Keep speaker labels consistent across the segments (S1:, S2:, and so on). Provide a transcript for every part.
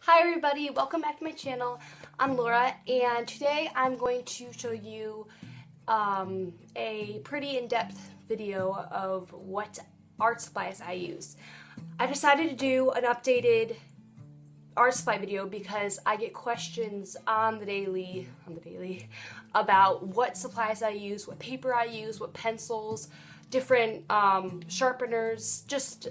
S1: Hi everybody, welcome back to my channel. I'm Laura and today I'm going to show you a pretty in-depth video of what art supplies I use. I decided to do an updated art supply video because I get questions on the daily about what supplies I use, what paper I use, what pencils, different sharpeners, just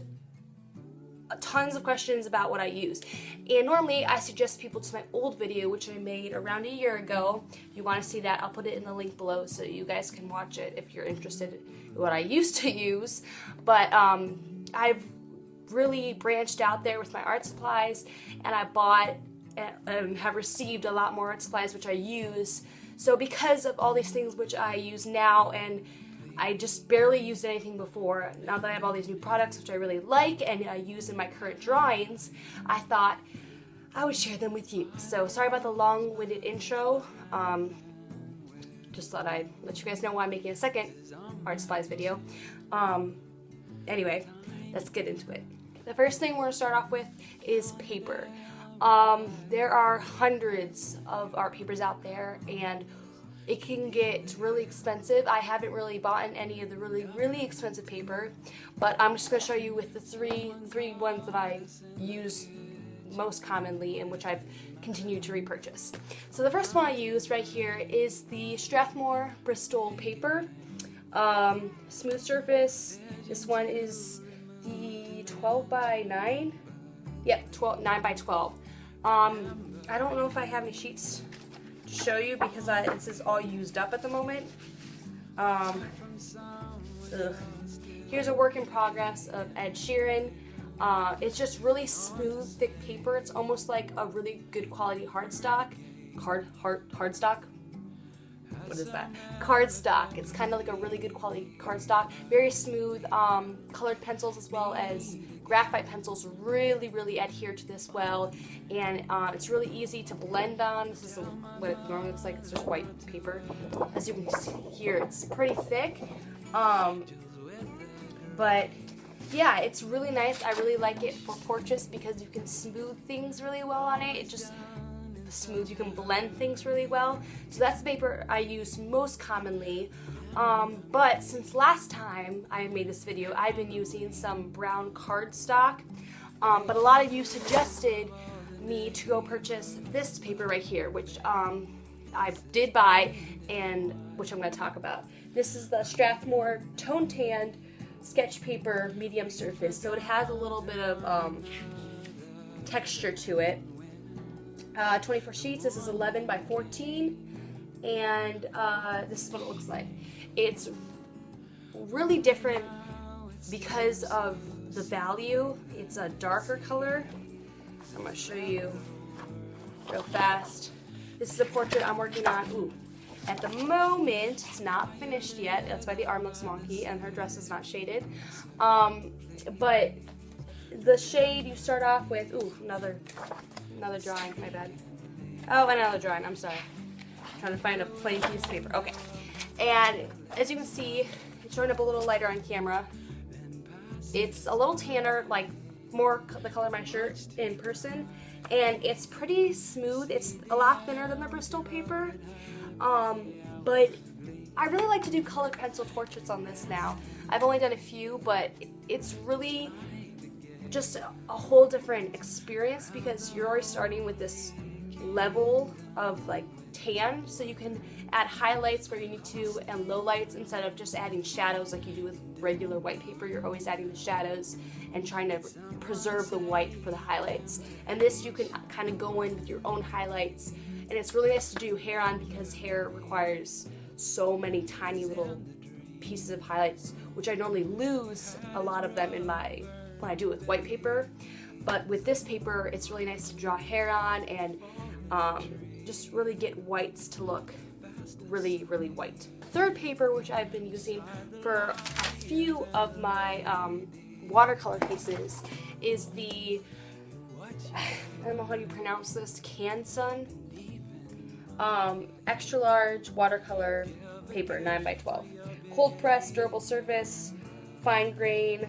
S1: tons of questions about what I use. And normally I suggest people to my old video, which I made around a year ago. If you want to see that, I'll put it in the link below so you guys can watch it if you're interested in what I used to use. But I've really branched out there with my art supplies, and I bought and have received a lot more art supplies which I use. So because of all these things which I use now, and I just barely used anything before, now that I have all these new products which I really like and I use in my current drawings, I thought I would share them with you. So sorry about the long-winded intro. Just thought I'd let you guys know why I'm making a second art supplies video. Anyway, let's get into it. The first thing we're going to start off with is paper. There are hundreds of art papers out there, and it can get really expensive. I haven't really bought any of the really expensive paper, but I'm just going to show you with the three ones that I use most commonly and which I've continued to repurchase. So the first one I use right here is the Strathmore Bristol paper. Smooth surface. This one is the 12 by 9. Yep, 9 by 12. I don't know if I have any sheets show you because this is all used up at the moment. Here's a work in progress of Ed Sheeran. It's just really smooth, thick paper. It's almost like a really good quality cardstock. Cardstock? What is that? Cardstock. It's kind of like a really good quality cardstock. Very smooth. Colored pencils as well as graphite pencils really adhere to this well, and it's really easy to blend on. This is what it normally looks like. It's just white paper. As you can see here, it's pretty thick, but yeah, it's really nice. I really like it for portraits because you can smooth things really well on it. It just smooth. You can blend things really well. So that's the paper I use most commonly. But since last time I made this video, I've been using some brown cardstock. But a lot of you suggested me to go purchase this paper right here, which I did buy and which I'm going to talk about. This is the Strathmore Toned Tan sketch paper medium surface. So it has a little bit of texture to it. 24 sheets. This is 11 by 14, and this is what it looks like. It's really different because of the value. It's a darker color. I'm going to show you real fast. This is a portrait I'm working on. Ooh. At the moment, it's not finished yet. That's why the arm looks wonky and her dress is not shaded. But the shade you start off with, ooh, another drawing, my bad. Oh, another drawing, I'm sorry. I'm trying to find a plain piece of paper. Okay. And as you can see, it's showing up a little lighter on camera. It's a little tanner, like more the color of my shirt in person. And it's pretty smooth. It's a lot thinner than the Bristol paper. But I really like to do colored pencil portraits on this now. I've only done a few, but it's really just a whole different experience because you're already starting with this level of like tan, so you can add highlights where you need to and lowlights instead of just adding shadows like you do with regular white paper. You're always adding the shadows and trying to preserve the white for the highlights. And this you can kind of go in with your own highlights, and it's really nice to do hair on because hair requires so many tiny little pieces of highlights, which I normally lose a lot of them in my when I do it with white paper. But with this paper, it's really nice to draw hair on and just really get whites to look really white. Third paper, which I've been using for a few of my watercolor pieces, is the, I don't know how you pronounce this, Canson extra large watercolor paper, 9 by 12. Cold press, durable surface, fine grain.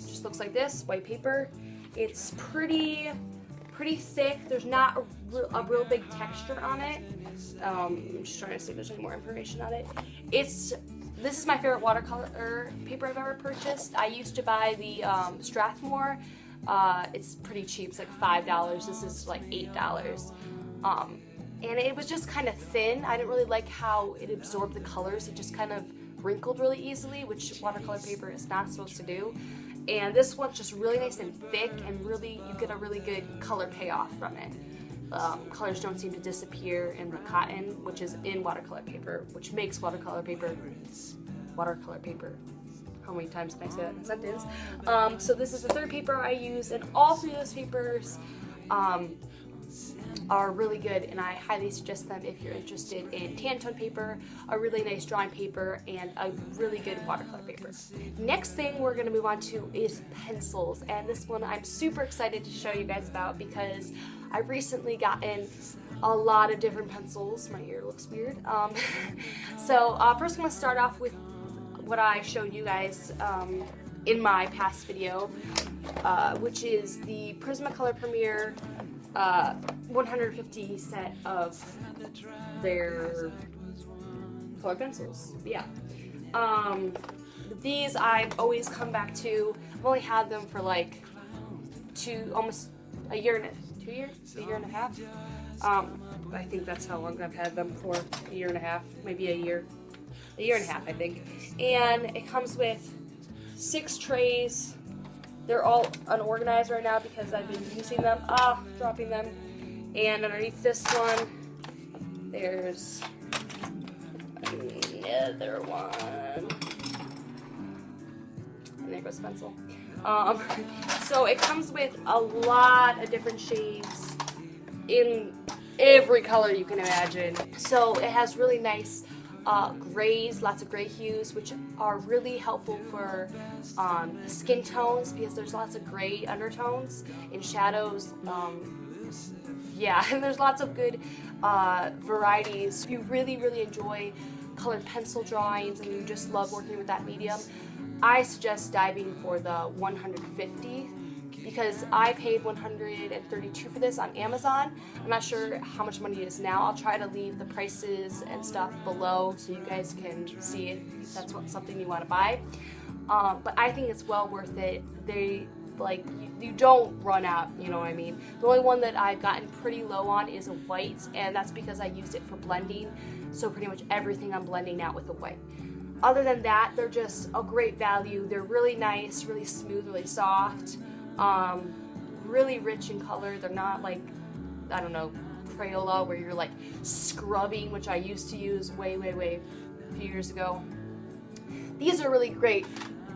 S1: Just looks like this, white paper. It's pretty thick. There's not a real big texture on it. I'm just trying to see if there's any more information on it. This is my favorite watercolor paper I've ever purchased. I used to buy the Strathmore. It's pretty cheap. It's like $5. This is like $8. And it was just kind of thin. I didn't really like how it absorbed the colors. It just kind of wrinkled really easily, which watercolor paper is not supposed to do. And this one's just really nice and thick, and really you get a really good color payoff from it. Colors don't seem to disappear in the cotton, which is in watercolor paper, which makes watercolor paper. How many times can I say that in a sentence? So this is the third paper I use, and all three of those papers are really good, and I highly suggest them if you're interested in tan tone paper, a really nice drawing paper, and a really good watercolor paper. Next thing we're going to move on to is pencils, and this one I'm super excited to show you guys about because I've recently gotten a lot of different pencils. My ear looks weird. So first I'm going to start off with what I showed you guys in my past video, which is the Prismacolor Premier 150 set of their color pencils. Yeah. These I've always come back to. I've only had them for like almost a year and a half. I think that's how long I've had them for, a year and a half, maybe a year and a half, I think. And it comes with 6 trays. They're all unorganized right now because I've been using them, dropping them. And underneath this one, there's another one. And there goes the pencil. So it comes with a lot of different shades in every color you can imagine. So it has really nice grays, lots of gray hues, which are really helpful for skin tones because there's lots of gray undertones in shadows. Yeah, and there's lots of good varieties. If you really, really enjoy colored pencil drawings and you just love working with that medium, I suggest diving for the 150 because I paid $132 for this on Amazon. I'm not sure how much money it is now. I'll try to leave the prices and stuff below so you guys can see it if that's something you want to buy. But I think it's well worth it. You don't run out, you know what I mean? The only one that I've gotten pretty low on is a white, and that's because I used it for blending. So pretty much everything I'm blending out with a white. Other than that, they're just a great value. They're really nice, really smooth, really soft. Really rich in color. They're not like, I don't know, Crayola where you're like scrubbing, which I used to use way a few years ago. These are really great,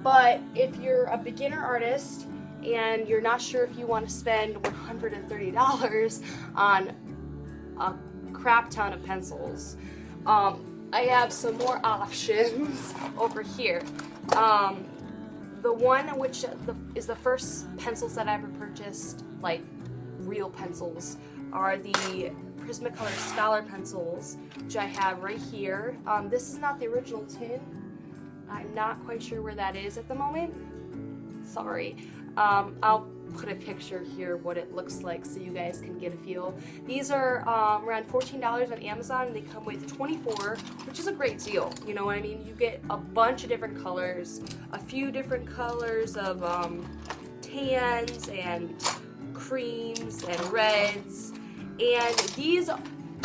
S1: but if you're a beginner artist and you're not sure if you want to spend $130 on a crap ton of pencils, I have some more options over here. The one which is the first pencils that I ever purchased, like real pencils, are the Prismacolor Scholar pencils, which I have right here. This is not the original tin. I'm not quite sure where that is at the moment. Sorry. I'll put a picture here what it looks like so you guys can get a feel. These are around $14 on Amazon. They come with 24, which is a great deal. You know what I mean? You get a bunch of different colors, a few different colors of tans and creams and reds. And these,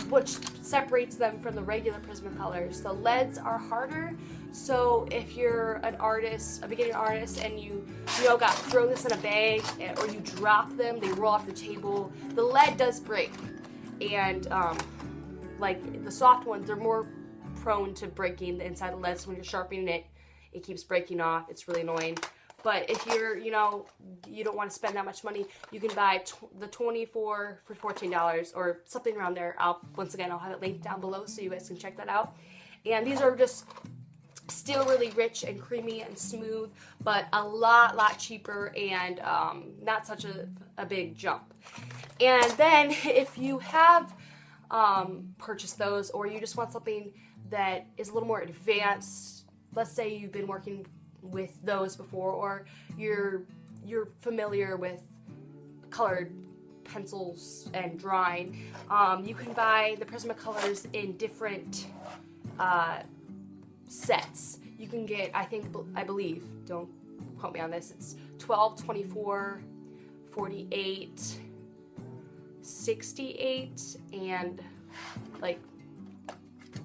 S1: which separates them from the regular Prismacolors, the leads are harder. So if you're an artist, a beginning artist, and you got to throw this in a bag or you drop them, they roll off the table, the lead does break. And like the soft ones, they're more prone to breaking the inside of the lead. So when you're sharpening it, it keeps breaking off. It's really annoying. But if you're, you don't want to spend that much money, you can buy the 24 for $14 or something around there. Once again, I'll have it linked down below so you guys can check that out. And these are just still really rich and creamy and smooth, but a lot cheaper and not such a big jump. And then if you have purchased those, or you just want something that is a little more advanced, let's say you've been working with those before, or you're familiar with colored pencils and drawing. You can buy the Prismacolors in different sets. You can get, I believe, don't quote me on this, it's 12, 24, 48, 68, and like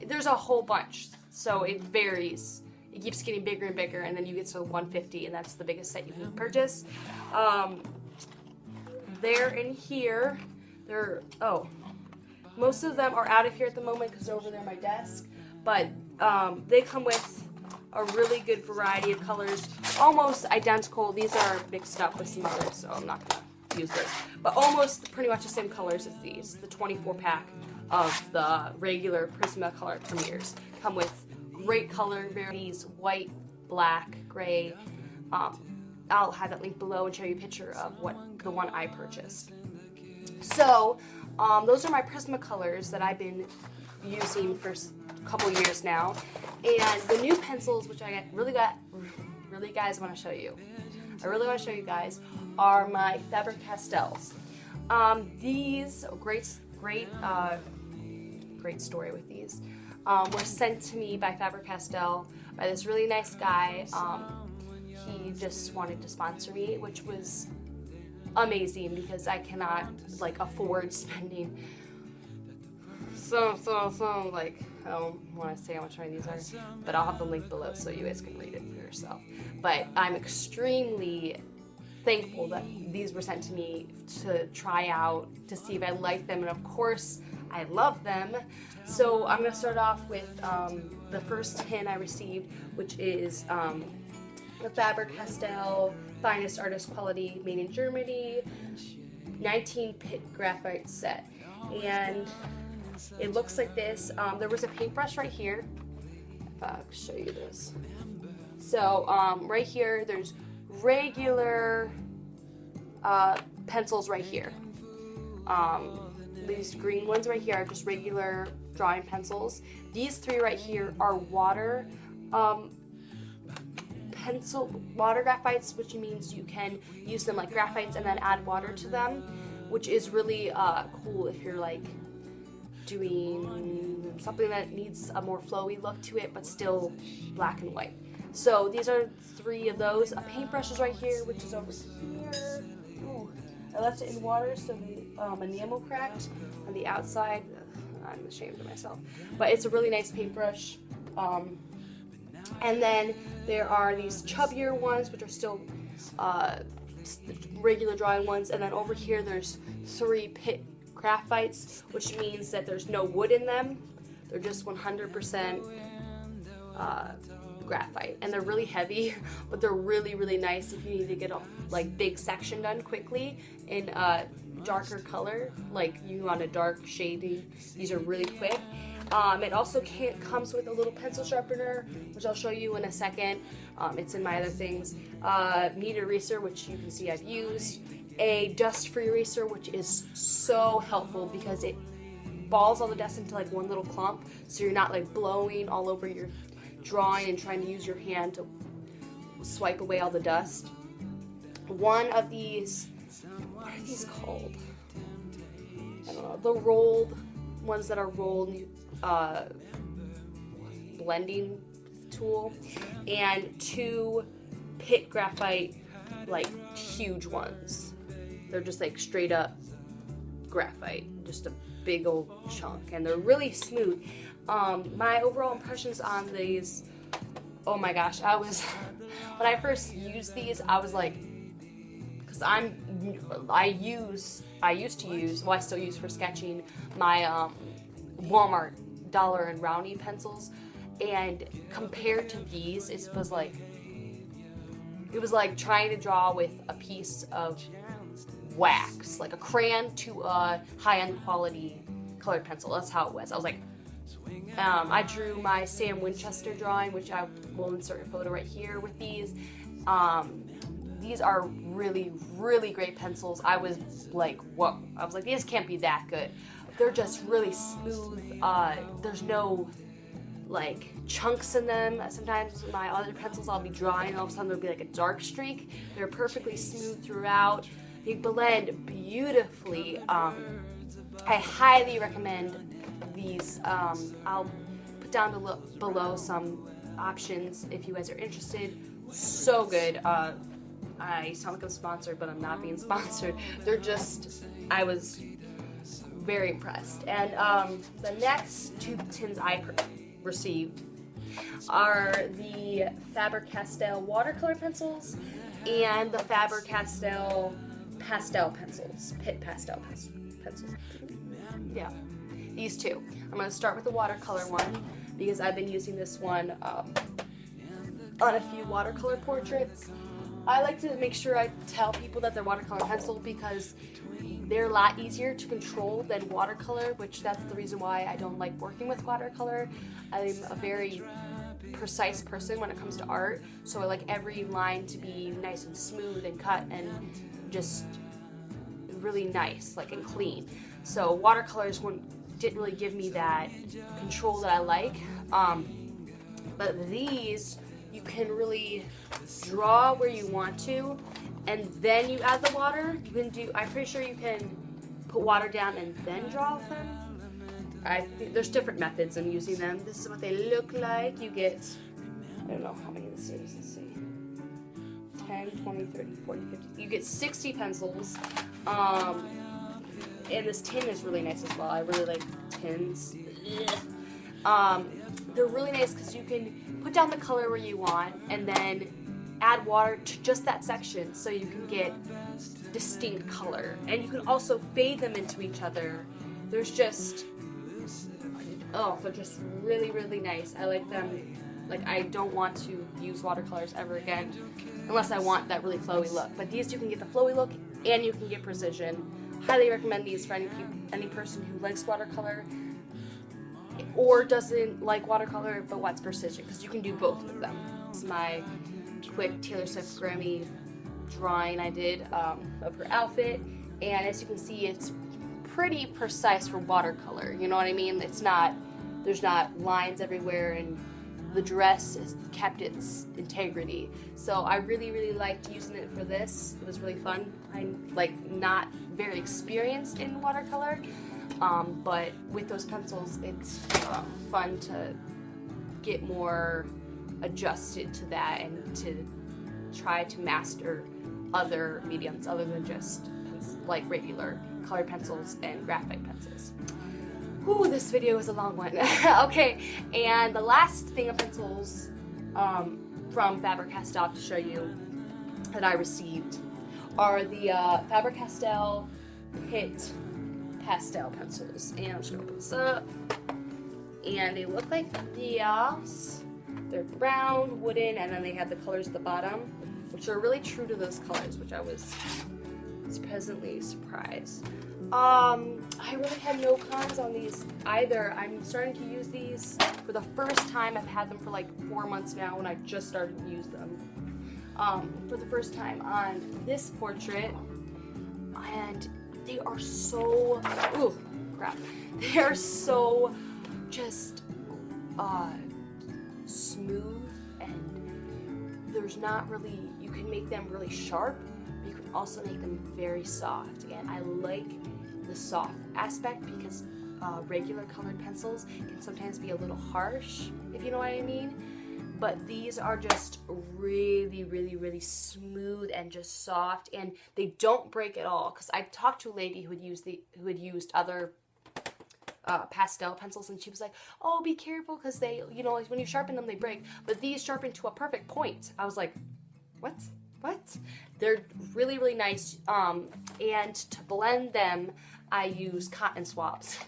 S1: there's a whole bunch, so it varies. It keeps getting bigger and bigger, and then you get to 150, and that's the biggest set you can purchase. They're in here. Most of them are out of here at the moment because they're over there on my desk, but they come with a really good variety of colors, almost identical. These are mixed up with some others, so I'm not gonna use those, but almost pretty much the same colors as these. The 24 pack of the regular Prismacolor Premiers come with great color varieties: white, black, gray. I'll have that link below and show you a picture of the one I purchased. So those are my Prismacolors that I've been using for a couple years now. And the new pencils, which I really guys want to show you. I really want to show you guys are my Faber Castells. These great story with these. Were sent to me by Faber Castell by this really nice guy. He just wanted to sponsor me, which was amazing because I cannot afford spending so like, I don't want to say how much money these are, but I'll have the link below so you guys can read it for yourself. But I'm extremely thankful that these were sent to me to try out, to see if I like them, and of course I love them. So I'm going to start off with the first tin I received, which is the Faber Castell Finest Artist Quality, made in Germany, 19 Pitt Graphite set. And it looks like this. There was a paintbrush right here. If I'll show you this. So right here, there's regular pencils right here. These green ones right here are just regular drawing pencils. These three right here are water graphites, which means you can use them like graphites and then add water to them, which is really cool if you're like doing something that needs a more flowy look to it but still black and white. So these are three of those. A paintbrush is right here, which is over here. Ooh, I left it in water so the enamel cracked on the outside. I'm ashamed of myself, but it's a really nice paintbrush. And then there are these chubbier ones, which are still regular drawing ones. And then over here, there's 3 Pitt graphites, which means that there's no wood in them. They're just 100% graphite, and they're really heavy, but they're really, really nice if you need to get a big section done quickly in darker color, like you want a dark shading. These are really quick. It also comes with a little pencil sharpener, which I'll show you in a second. It's in my other things. Meat eraser, which you can see I've used. A dust-free eraser, which is so helpful because it balls all the dust into like one little clump, so you're not like blowing all over your drawing and trying to use your hand to swipe away all the dust. One of these, what are these called? I don't know. The rolled ones that are rolled blending tool, and 2 Pitt graphite, like huge ones. They're just like straight up graphite, just a big old chunk, and they're really smooth. My overall impressions on these, oh my gosh, when I first used these, I was like, because I still use for sketching my Walmart dollar and roundy pencils, and compared to these, it was like trying to draw with a piece of wax, like a crayon to a high-end quality colored pencil. That's how it was. I was like, I drew my Sam Winchester drawing, which I will insert a photo right here with these. These are really, really great pencils. I was like, whoa. I was like, these can't be that good. They're just really smooth. There's no like chunks in them. Sometimes my other pencils I'll be drawing, all of a sudden there'll be like a dark streak. They're perfectly smooth throughout. They blend beautifully. I highly recommend these. I'll put down below some options if you guys are interested. So good. I sound like I'm sponsored, but I'm not being sponsored. They're just, I was very impressed. And the next two tins I received are the Faber Castell watercolor pencils and the Faber Castell pastel pencils, Pitt pastel pencils. Yeah, these two. I'm going to start with the watercolor one because I've been using this one on a few watercolor portraits. I like to make sure I tell people that they're watercolor pencil because they're a lot easier to control than watercolor, which that's the reason why I don't like working with watercolor. I'm a very precise person when it comes to art, so I like every line to be nice and smooth and cut and just really nice, like, and clean. So watercolors didn't really give me that control that I like, but these you can really draw where you want to, and then you add the water. You can do, I'm pretty sure you can put water down and then draw with them. There's different methods in using them. This is what they look like. You get, I don't know how many this is, let's see, 10, 20, 30, 40, 50. You get 60 pencils. And this tin is really nice as well. I really like tins. They're really nice because you can put down the color where you want and then add water to just that section so you can get distinct color. And you can also fade them into each other. There's just, they're just really, really nice. I like them. Like, I don't want to use watercolors ever again unless I want that really flowy look. But these two can get the flowy look and you can get precision. Highly recommend these for any person who likes watercolor or doesn't like watercolor but wants precision, because you can do both with them. This is my quick Taylor Swift Grammy drawing I did of her outfit, and as you can see, it's pretty precise for watercolor. You know what I mean? There's not lines everywhere, and the dress has kept its integrity. So I really, really liked using it for this. It was really fun. I'm not very experienced in watercolor, but with those pencils, it's fun to get more adjusted to that and to try to master other mediums other than just like regular colored pencils and graphite pencils. Ooh, this video is a long one. Okay, and the last thing of pencils from Faber Castell to show you that I received are the Faber Castell Pitt pastel pencils. And I'm just gonna open this up. And they look like this. They're brown, wooden, and then they have the colors at the bottom, which are really true to those colors, which I was pleasantly surprised. I really had no cons on these either. I'm starting to use these for the first time. I've had them for like 4 months now, and I just started to use them for the first time on this portrait, and they are so, ooh, crap. They are so just smooth, and there's not really, you can make them really sharp, but you can also make them very soft, and I like the soft aspect because regular colored pencils can sometimes be a little harsh, if you know what I mean. But these are just really, really, really smooth and just soft, and they don't break at all. Because I talked to a lady who had used other pastel pencils, and she was like, "Oh, be careful because they, you know, when you sharpen them, they break." But these sharpen to a perfect point. I was like, "What? What?" They're really, really nice. And to blend them, I use cotton swabs.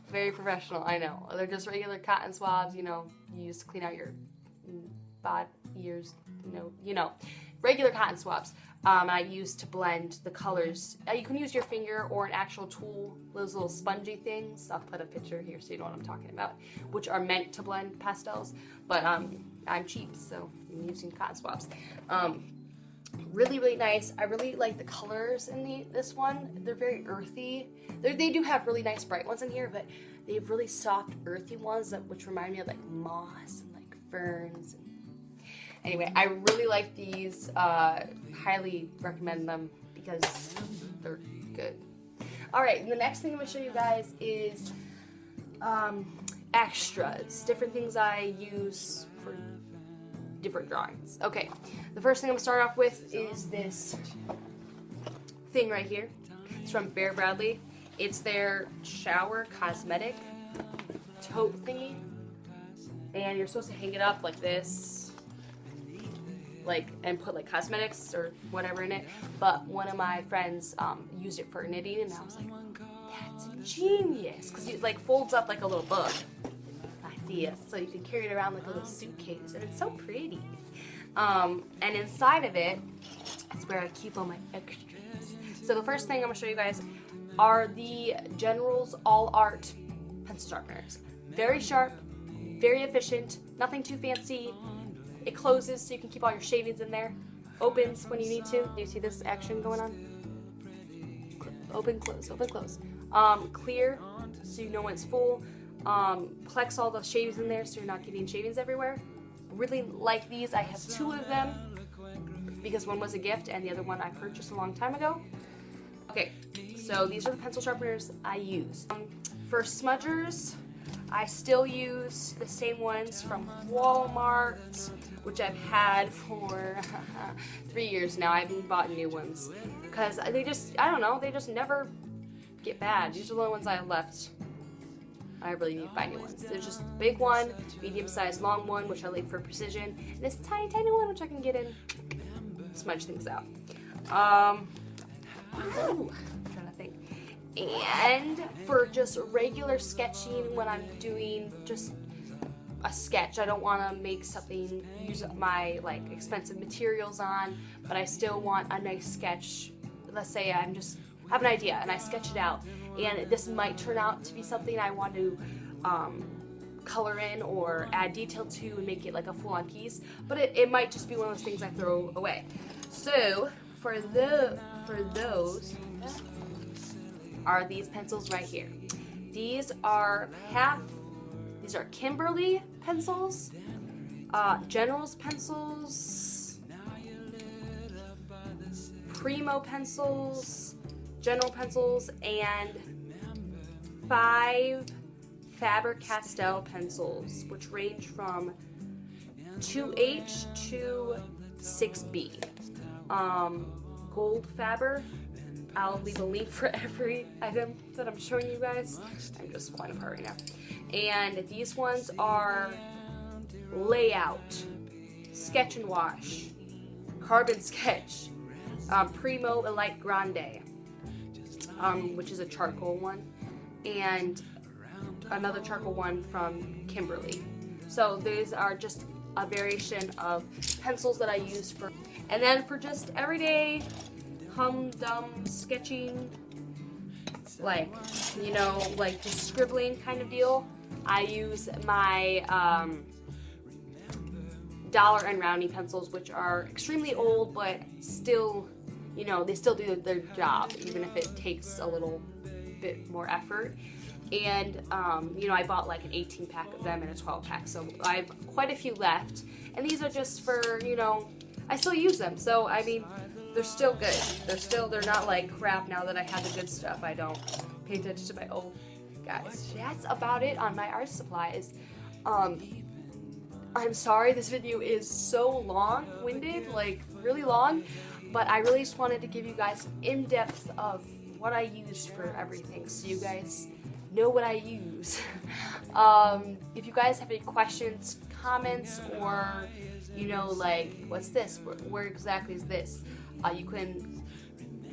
S1: Very professional, I know. They're just regular cotton swabs, you know, you use to clean out your ears, you know, regular cotton swabs. I use to blend the colors. You can use your finger or an actual tool, those little spongy things. I'll put a picture here so you know what I'm talking about, which are meant to blend pastels. But I'm cheap, so I'm using cotton swabs. Really, really nice. I really like the colors in this one. They're very earthy. They do have really nice bright ones in here, but they have really soft, earthy ones which remind me of like moss and like ferns. Anyway, I really like these. Highly recommend them because they're good. Alright, and the next thing I'm going to show you guys is extras, different things I use for different drawings. Okay, the first thing I'm going to start off with is this thing right here. It's from Bear Bradley. It's their shower cosmetic tote thingy, and you're supposed to hang it up like this, like, and put like cosmetics or whatever in it. But one of my friends used it for knitting, and I was like, that's genius, because it like folds up like a little book like this, so you can carry it around like a little suitcase, and it's so pretty. And inside of it is where I keep all my extras. So the first thing I'm going to show you guys are the General's All Art pencil sharpeners. Very sharp, very efficient, nothing too fancy. It closes so you can keep all your shavings in there. Opens when you need to. Do you see this action going on? Open, close, open, close. Clear so you know when it's full. Collects all the shavings in there so you're not getting shavings everywhere. Really like these. I have 2 of them because one was a gift and the other one I purchased a long time ago. Okay, so these are the pencil sharpeners I use. For smudgers, I still use the same ones from Walmart, which I've had for 3 years now. I haven't bought new ones because they just, I don't know, they just never get bad. These are the only ones I have left. I really need to buy new ones. There's just the big one, medium-sized long one, which I like for precision, and this tiny, tiny one, which I can get in, smudge things out. Ooh, I'm trying to think. And for just regular sketching, when I'm doing just a sketch, I don't want to make something, use my like expensive materials on, but I still want a nice sketch. Let's say I'm just have an idea and I sketch it out, and this might turn out to be something I want to color in or add detail to and make it like a full-on piece, but it might just be one of those things I throw away. So for those are these pencils right here. These are Kimberly pencils, General's pencils, Primo pencils, General pencils, and 5 Faber Castell pencils, which range from 2H to 6B. Gold Faber. I'll leave a link for every item that I'm showing you guys. I'm just falling apart right now. And these ones are Layout, Sketch and Wash, Carbon Sketch, Primo Elite Grande, which is a charcoal one, and another charcoal one from Kimberly. So these are just a variation of pencils that I use for, and then for just everyday humdum sketching, like, you know, like just scribbling kind of deal, I use my dollar and rounding pencils, which are extremely old, but still, you know, they still do their job, even if it takes a little bit more effort. And, you know, I bought like an 18 pack of them and a 12 pack, so I have quite a few left. And these are just for, you know, I still use them, so I mean, they're still good. They're not like crap now that I have the good stuff. I don't pay attention to my old guys. That's about it on my art supplies. I'm sorry this video is so long-winded, like really long, but I really just wanted to give you guys an in-depth of what I use for everything, so you guys know what I use. If you guys have any questions, comments, or, you know, like, what's this? Where exactly is this? You can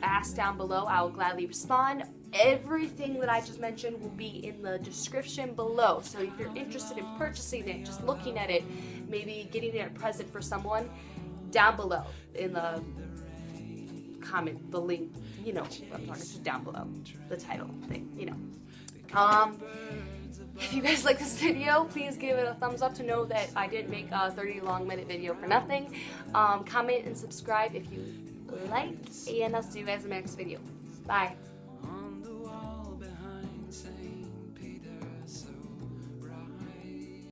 S1: ask down below. I will gladly respond. Everything that I just mentioned will be in the description below. So if you're interested in purchasing it, just looking at it, maybe getting it a present for someone, down below in the comment, the link, you know what I'm talking to, down below, the title thing, you know. If you guys like this video, please give it a thumbs up to know that I didn't make a 30-minute video for nothing. Comment and subscribe if you like, and I'll see you guys in the next video. Bye.